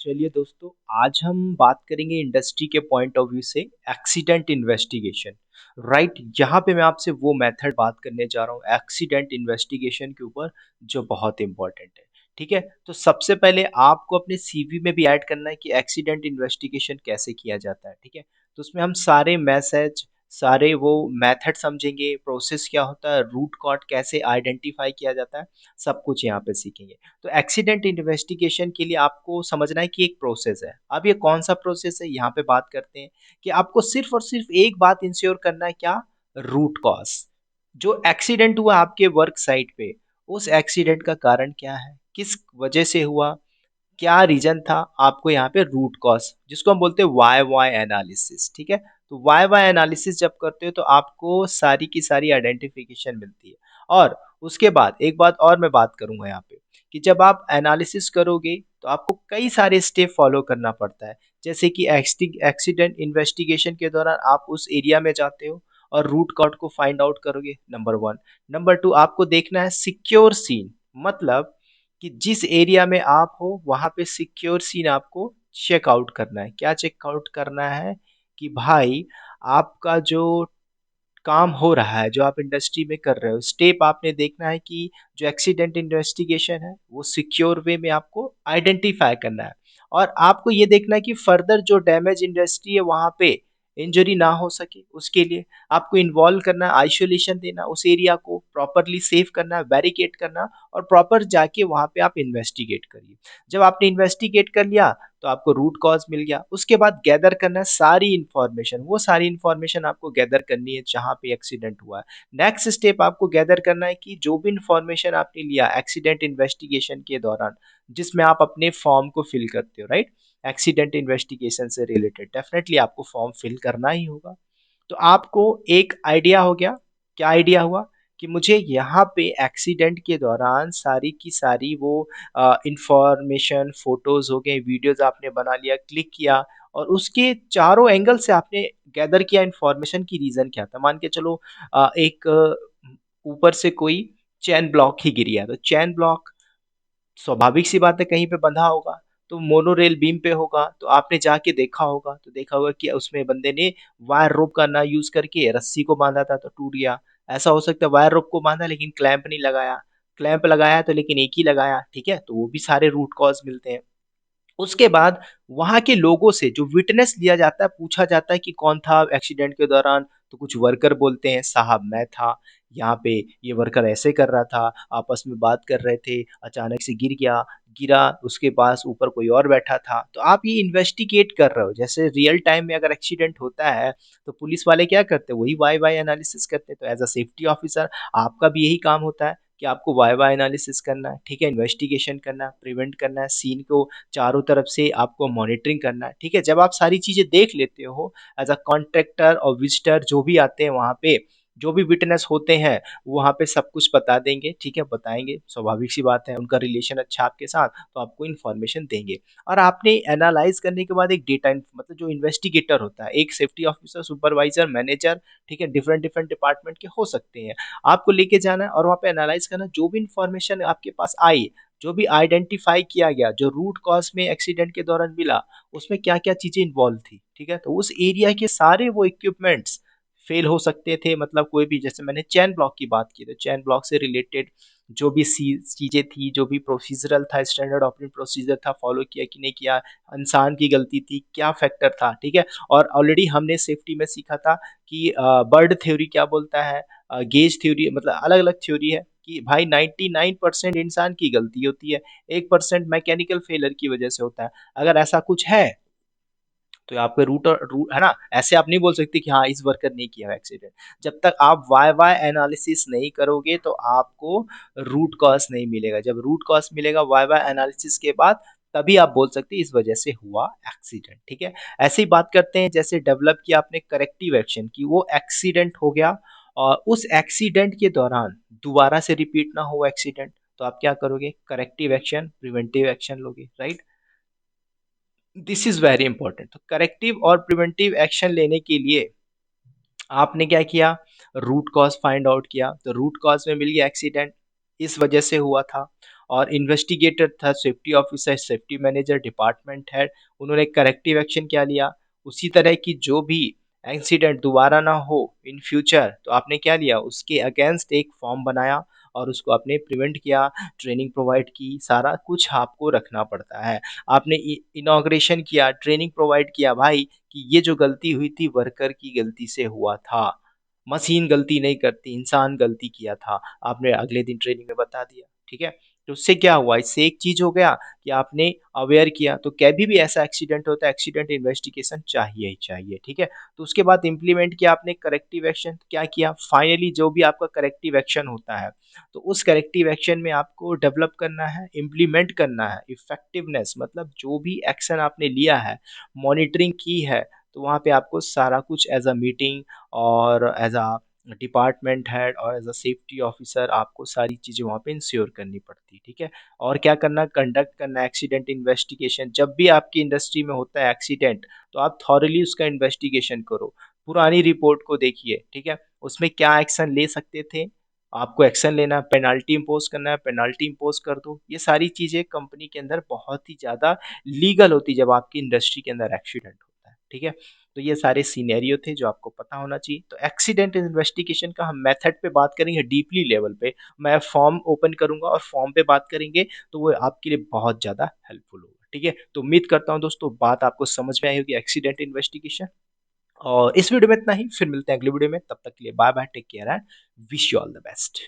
चलिए दोस्तों, आज हम बात करेंगे इंडस्ट्री के पॉइंट ऑफ व्यू से एक्सीडेंट इन्वेस्टिगेशन। राइट, यहाँ पे मैं आपसे वो मेथड बात करने जा रहा हूँ एक्सीडेंट इन्वेस्टिगेशन के ऊपर, जो बहुत इंपॉर्टेंट है। ठीक है, तो सबसे पहले आपको अपने सीवी में भी ऐड करना है कि एक्सीडेंट इन्वेस्टिगेशन कैसे किया जाता है। ठीक है, तो उसमें हम सारे मैसेज, सारे वो मेथड समझेंगे, प्रोसेस क्या होता है, रूट कॉज कैसे आइडेंटिफाई किया जाता है, सब कुछ यहाँ पे सीखेंगे। तो एक्सीडेंट इन्वेस्टिगेशन के लिए आपको समझना है कि एक प्रोसेस है। अब ये कौन सा प्रोसेस है, यहाँ पे बात करते हैं कि आपको सिर्फ और सिर्फ एक बात इंश्योर करना है, क्या? Root cause. जो एक्सीडेंट हुआ आपके वर्क साइट पे, उस एक्सीडेंट का कारण क्या है, किस वजह से हुआ, क्या रीजन था, आपको यहाँ पे रूट कॉज, जिसको हम बोलते हैं वाई वाई एनालिसिस। ठीक है, तो वाई वाई एनालिसिस जब करते हो तो आपको सारी की सारी आइडेंटिफिकेशन मिलती है। और उसके बाद एक बात और मैं बात करूंगा यहाँ पे, कि जब आप एनालिसिस करोगे तो आपको कई सारे स्टेप फॉलो करना पड़ता है। जैसे कि एक्सीडेंट इन्वेस्टिगेशन के दौरान आप उस एरिया में जाते हो और रूट कॉज को फाइंड आउट करोगे, नंबर वन। नंबर टू, आपको देखना है सिक्योर सीन, मतलब कि जिस एरिया में आप हो वहां पे सिक्योर सीन आपको चेकआउट करना है। क्या चेकआउट करना है? कि भाई, आपका जो काम हो रहा है, जो आप इंडस्ट्री में कर रहे हो, स्टेप आपने देखना है कि जो एक्सीडेंट इन्वेस्टिगेशन है वो सिक्योर वे में आपको आइडेंटिफाई करना है। और आपको ये देखना है कि फर्दर जो डैमेज इंडस्ट्री है वहां पे इंजरी ना हो सके, उसके लिए आपको इन्वॉल्व करना है, आइसोलेशन देना, उस एरिया को प्रॉपरली सेव करना, बैरिकेड करना, और प्रॉपर जाके वहां पे आप इन्वेस्टिगेट करिए। जब आपने इन्वेस्टिगेट कर लिया तो आपको रूट कॉज मिल गया। उसके बाद गैदर करना है सारी इंफॉर्मेशन, वो सारी इंफॉर्मेशन आपको गैदर करनी है जहां पे एक्सीडेंट हुआ है। नेक्स्ट स्टेप आपको गैदर करना है कि जो भी इंफॉर्मेशन आपने लिया एक्सीडेंट इन्वेस्टिगेशन के दौरान, जिसमें आप अपने फॉर्म को फिल करते हो, राइट, एक्सीडेंट इन्वेस्टिगेशन से रिलेटेड डेफिनेटली आपको फॉर्म फिल करना ही होगा। तो आपको एक आइडिया हो गया। क्या आइडिया हुआ? कि मुझे यहाँ पे एक्सीडेंट के दौरान सारी की सारी वो इंफॉर्मेशन, फोटोज हो गए, वीडियोस आपने बना लिया, क्लिक किया, और उसके चारों एंगल से आपने गैदर किया इंफॉर्मेशन की रीजन क्या था। मान के चलो एक ऊपर से कोई चैन ब्लॉक ही गिर गया, तो चैन ब्लॉक स्वाभाविक सी बात है कहीं पे बंधा होगा, तो मोनोरेल बीम पे होगा, तो आपने जाके देखा होगा, तो देखा होगा कि उसमें बंदे ने वायर रोप का ना यूज करके रस्सी को बांधा था तो टूट गया। ऐसा हो सकता है वायर रोप को बांधा लेकिन क्लैंप नहीं लगाया, क्लैंप लगाया तो लेकिन एक ही लगाया। ठीक है, तो वो भी सारे रूट कॉज मिलते हैं। उसके बाद वहां के लोगों से जो विटनेस लिया जाता है, पूछा जाता है कि कौन था एक्सीडेंट के दौरान, तो कुछ वर्कर बोलते हैं साहब मैं था यहाँ पे, ये वर्कर ऐसे कर रहा था, आपस में बात कर रहे थे, अचानक से गिर गया, गिरा, उसके पास ऊपर कोई और बैठा था। तो आप ये इन्वेस्टिगेट कर रहे हो, जैसे रियल टाइम में अगर एक्सीडेंट होता है तो पुलिस वाले क्या करते हैं, वही वाई वाई एनालिसिस करते हैं। तो एज अ सेफ्टी ऑफिसर आपका भी यही काम होता है कि आपको वाई वाई एनालिसिस करना है। ठीक है, इन्वेस्टिगेशन करना है, प्रिवेंट करना है, सीन को चारों तरफ से आपको मॉनिटरिंग करना है। ठीक है, जब आप सारी चीजें देख लेते हो, एज अ कॉन्ट्रैक्टर और विजिटर जो भी आते हैं वहां पे, जो भी विटनेस होते हैं वहां पे सब कुछ बता देंगे। ठीक है, बताएंगे, स्वाभाविक सी बात है, उनका रिलेशन अच्छा आपके साथ, तो आपको इन्फॉर्मेशन देंगे। और आपने एनालाइज करने के बाद एक डेटा, मतलब जो इन्वेस्टिगेटर होता है, एक सेफ्टी ऑफिसर, सुपरवाइजर, मैनेजर, ठीक है, डिफरेंट डिफरेंट डिपार्टमेंट के हो सकते हैं, आपको लेके जाना है और वहाँ पे एनालाइज करना, जो भी इंफॉर्मेशन आपके पास आई, जो भी आइडेंटिफाई किया गया, जो रूट कॉज में एक्सीडेंट के दौरान मिला, उसमें क्या क्या चीजें इन्वॉल्व थी। ठीक है, तो उस एरिया के सारे वो इक्विपमेंट्स फेल हो सकते थे, मतलब कोई भी, जैसे मैंने चैन ब्लॉक की बात की, तो चैन ब्लॉक से रिलेटेड जो भी चीजें थी, जो भी प्रोसीजरल था, स्टैंडर्ड ऑपरेटिंग प्रोसीजर था, फॉलो किया कि नहीं किया, इंसान की गलती थी, क्या फैक्टर था। ठीक है, और ऑलरेडी हमने सेफ्टी में सीखा था कि बर्ड थ्योरी क्या बोलता है, गेज थ्योरी, मतलब अलग अलग थ्योरी है कि भाई 99% इंसान की गलती होती है, 1% मैकेनिकल फेलर की वजह से होता है। अगर ऐसा कुछ है तो आपके रूट है ना, ऐसे आप नहीं बोल सकते कि हाँ इस वर्कर ने किया एक्सीडेंट। जब तक आप वाई वाई एनालिसिस नहीं करोगे तो आपको रूट कॉज नहीं मिलेगा। जब रूट कॉज मिलेगा वाई वाई एनालिसिस के बाद, तभी आप बोल सकते हैं इस वजह से हुआ एक्सीडेंट। ठीक है, ऐसे ही बात करते हैं, जैसे डेवलप किया आपने करेक्टिव एक्शन की, वो एक्सीडेंट हो गया और उस एक्सीडेंट के दौरान दोबारा से रिपीट ना हो एक्सीडेंट, तो आप क्या करोगे, करेक्टिव एक्शन, प्रिवेंटिव एक्शन लोगे, right. This is very important. तो करेक्टिव और प्रिवेंटिव एक्शन लेने के लिए आपने क्या किया, रूट कॉज फाइंड आउट किया, तो रूट कॉज में मिल गया एक्सीडेंट, इस वजह से हुआ था। और इन्वेस्टिगेटर था, safety officer, safety manager, department head, उन्होंने करेक्टिव एक्शन क्या लिया। उसी तरह की जो भी एक्सीडेंट दोबारा ना हो इन फ्यूचर, तो आपने क्या लिया, उसके अगेंस्ट एक फॉर्म बनाया और उसको आपने प्रिवेंट किया, ट्रेनिंग प्रोवाइड की, सारा कुछ आपको रखना पड़ता है। आपने इनॉग्रेशन किया, ट्रेनिंग प्रोवाइड किया भाई कि ये जो गलती हुई थी वर्कर की गलती से हुआ था, मशीन गलती नहीं करती, इंसान गलती किया था, आपने अगले दिन ट्रेनिंग में बता दिया, ठीक है। तो उससे क्या हुआ, इससे एक चीज हो गया कि आपने अवेयर किया। तो कभी भी ऐसा एक्सीडेंट होता है, एक्सीडेंट इन्वेस्टिगेशन चाहिए ही चाहिए, ठीक है। तो उसके बाद इम्प्लीमेंट किया आपने करेक्टिव एक्शन, क्या किया, फाइनली जो भी आपका करेक्टिव एक्शन होता है, तो उस करेक्टिव एक्शन में आपको डेवलप करना है, इम्प्लीमेंट करना है इफेक्टिवनेस, मतलब जो भी एक्शन आपने लिया है, मॉनिटरिंग की है, तो वहाँ पे आपको सारा कुछ एज अ मीटिंग और एज अ डिपार्टमेंट हेड और एज अ सेफ्टी ऑफिसर आपको सारी चीज़ें वहाँ पे इंश्योर करनी पड़ती है, ठीक है। और क्या करना, कंडक्ट करना एक्सीडेंट इन्वेस्टिगेशन। जब भी आपकी इंडस्ट्री में होता है एक्सीडेंट, तो आप थॉरली उसका इन्वेस्टिगेशन करो, पुरानी रिपोर्ट को देखिए, ठीक है, उसमें क्या एक्शन ले सकते थे, आपको एक्शन लेना है, पेनाल्टी इम्पोज करना है, पेनाल्टी इम्पोज कर दो। ये सारी चीज़ें कंपनी के अंदर बहुत ही ज़्यादा लीगल होती है जब आपकी इंडस्ट्री के अंदर एक्सीडेंट होता है, ठीक है। तो ये सारे सिनेरियो थे जो आपको पता होना चाहिए। तो एक्सीडेंट इन्वेस्टिगेशन का हम मेथड पे बात करेंगे डीपली लेवल पे। मैं फॉर्म ओपन करूँगा और फॉर्म पे बात करेंगे, तो वो आपके लिए बहुत ज़्यादा हेल्पफुल होगा, ठीक है। तो उम्मीद करता हूँ दोस्तों बात आपको समझ में आई होगी एक्सीडेंट इन्वेस्टिगेशन। और इस वीडियो में इतना ही, फिर मिलते हैं अगले वीडियो में, तब तक के लिए bye bye, take care and wish you all the best.